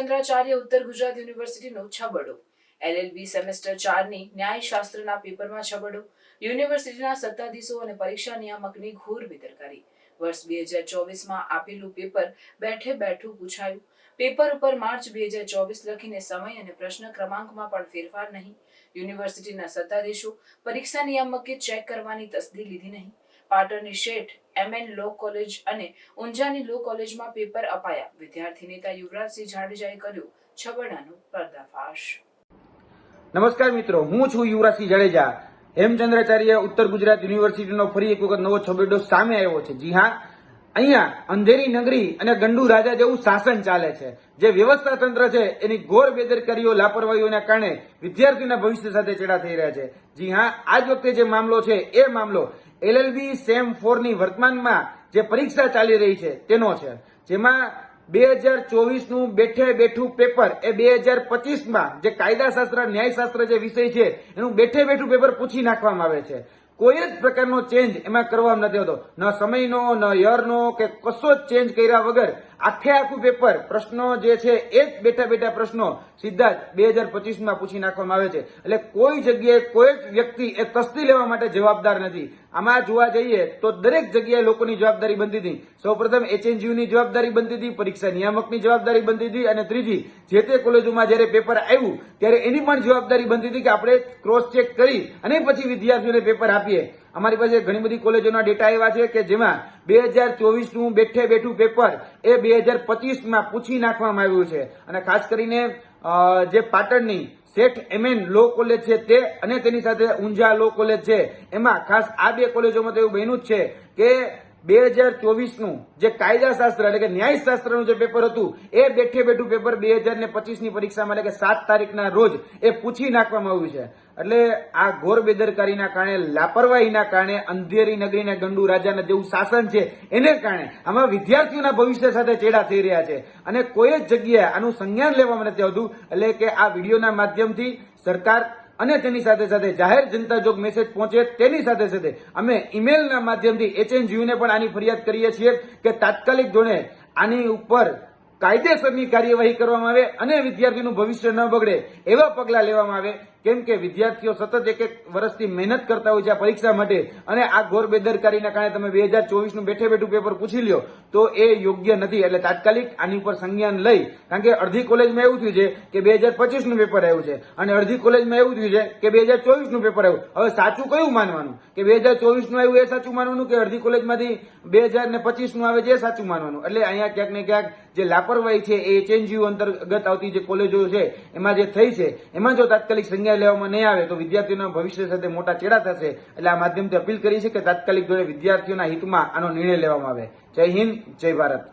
હેમચંદ્રાચાર્ય ઉત્તર ગુજરાત યુનિવર્સિટીનો છબરડો. LLB semester 4 ની ન્યાયશાસ્ત્રના પેપરમાં છબરડો. યુનિવર્સિટીના સત્તાધીશો અને પરીક્ષા નિયામકની ઘોર બેદરકારી. વર્ષ 2024માં આપેલું પેપર બેઠે બેઠું પૂછાયું. પેપર ઉપર માર્ચ 2024 લખીને સમય અને પ્રશ્ન ક્રમાંકમાં પણ ફેરફાર નહીં. યુનિવર્સિટીના સત્તાધીશો પરીક્ષા નિયામકે ચેક કરવાની તસદી લીધી નહીં. પાટણની શેઠ MN લો કોલેજ અને ઊંઝાની લો કોલેજમાં પેપર અપાયા. વિદ્યાર્થી નેતા યુવરાજસિંહ જાડેજાએ કર્યો છબરડાનો પર્દાફાશ. નમસ્કાર મિત્રો, હું છું યુવરાજસિંહ જાડેજા. હેમચંદ્રાચાર્ય ઉત્તર ગુજરાત યુનિવર્સિટીનો ફરી એક વખત નવો છબરડો સામે આવ્યો છે. જી હા, અહીંયા અંધેરી નગરી અને ગંડુ રાજા જેવું શાસન ચાલે છે. જે વ્યવસ્થા તંત્ર છે એની ઘોર બેદરકારીઓ, લાપરવાહીઓના કારણે વિદ્યાર્થીઓના ભવિષ્ય સાથે ચેડા થઈ રહ્યા છે. જી હા, આજ વખતે જે મામલો છે એ મામલો LLB સેમ 4 ની વર્તમાનમાં જે પરીક્ષા ચાલી રહી છે તેનો છે, જેમાં 2024નું બેઠે બેઠું પેપર એ 2025માં જે કાયદાશાસ્ત્ર, ન્યાયશાસ્ત્ર જે વિષય છે એનું બેઠે બેઠું પેપર પૂછી નાખવામાં આવે છે. કોઈ જ પ્રકારનો ચેન્જ એમાં કરવામાં નથી આવતો. ન સમયનો, ન યરનો કે કશો જ ચેન્જ કર્યા વગર આખું પેપર, પ્રશ્નો જે છે એ જ બેઠા બેઠા પ્રશ્નો સીધા જ 2025માં પૂછી નાખવામાં આવે છે. એટલે કોઈ જગ્યાએ કોઈ જ વ્યક્તિ એ તસ્દી લેવા માટે જવાબદાર નથી. આમાં જોવા જઈએ તો દરેક જગ્યાએ લોકોની જવાબદારી બનતી હતી. સૌપ્રથમ HNGU ની જવાબદારી બનતી હતી, પરીક્ષા નિયામકની જવાબદારી બનતી હતી, અને ત્રીજી જે તે કોલેજોમાં જયારે પેપર આવ્યું ત્યારે એની પણ જવાબદારી બનતી હતી કે આપણે ક્રોસ ચેક કરી અને પછી વિદ્યાર્થીઓને પેપર આપીએ. અમારી પાસે ઘણી બધી કોલેજોના ડેટા એવા છે કે જેમાં 2024નું બેઠે બેઠું પેપર એ 2025માં પૂછી નાખવામાં આવ્યું છે. અને ખાસ કરીને જે પાટણની શેઠ MN લો કોલેજ છે તે અને તેની સાથે ઊંઝા લો કોલેજ છે, એમાં ખાસ આ બે કોલેજોમાં તો એવું બન્યું જ છે કે 2024નું જે કાયદાશાસ્ત્ર એટલે કે ન્યાયશાસ્ત્રનું જે પેપર હતું એ બેઠે બેઠું પેપર 2025ની પરીક્ષામાં એટલે કે 7 તારીખના રોજ એ પૂછી નાખવામાં આવ્યું છે. એટલે આ ઘોર બેદરકારીના કારણે, લાપરવાહીના કારણે, અંધેરી નગરીના ગંડુ રાજાના જેવું શાસન છે એને કારણે આમાં વિદ્યાર્થીઓના ભવિષ્ય સાથે ચેડા થઈ રહ્યા છે અને કોઈ જ જગ્યાએ આનું સંજ્ઞાન લેવામાં નથી આવતું. એટલે કે આ વિડીયોના માધ્યમથી સરકાર અને તેની સાથે સાથે જાહેર જનતા જોગ મેસેજ પહોંચે તેની સાથે સાથે અમે ઈમેલના માધ્યમથી HNGU ને પણ આની ફરિયાદ કરીએ છીએ કે તાત્કાલિક ધોરણે આની ઉપર કાયદેસરની કાર્યવાહી કરવામાં આવે અને વિદ્યાર્થીનું ભવિષ્ય ન બગડે એવા પગલાં લેવામાં આવે. કેમ કે વિદ્યાર્થીઓ સતત એક વર્ષથી મહેનત કરતા હોય છે આ પરીક્ષા માટે, અને આ ઘોર બેદરકારીના કારણે તમે 2024નું બેઠે બેઠું પેપર પૂછી લ્યો તો એ યોગ્ય નથી. એટલે તાત્કાલિક આની ઉપર સંજ્ઞાન લઈ, કારણ કે અડધી કોલેજમાં એવું થયું છે કે 2025નું પેપર આવ્યું છે અને અડધી કોલેજમાં એવું થયું છે કે 2024નું પેપર આવ્યું. હવે સાચું કયું માનવાનું? કે 2024નું આવ્યું એ સાચું માનવાનું કે અડધી કોલેજમાંથી 2025નું આવે છે એ સાચું માનવાનું? એટલે અહીંયા ક્યાંક ને ક્યાંક જે લાપરવાહી છે એ HNGU અંતર્ગત આવતી જે કોલેજો છે એમાં જે થઈ છે, એમાં જો તાત્કાલિક સંજ્ઞા લેવામાં નહીં આવે તો વિદ્યાર્થીઓના ભવિષ્ય સાથે મોટા ચેડા થશે. એટલે આ માધ્યમથી અપીલ કરી છે કે તાત્કાલિક ધોરણે વિદ્યાર્થીઓના હિતમાં આનો નિર્ણય લેવામાં આવે. જય હિન્દ, જય ભારત.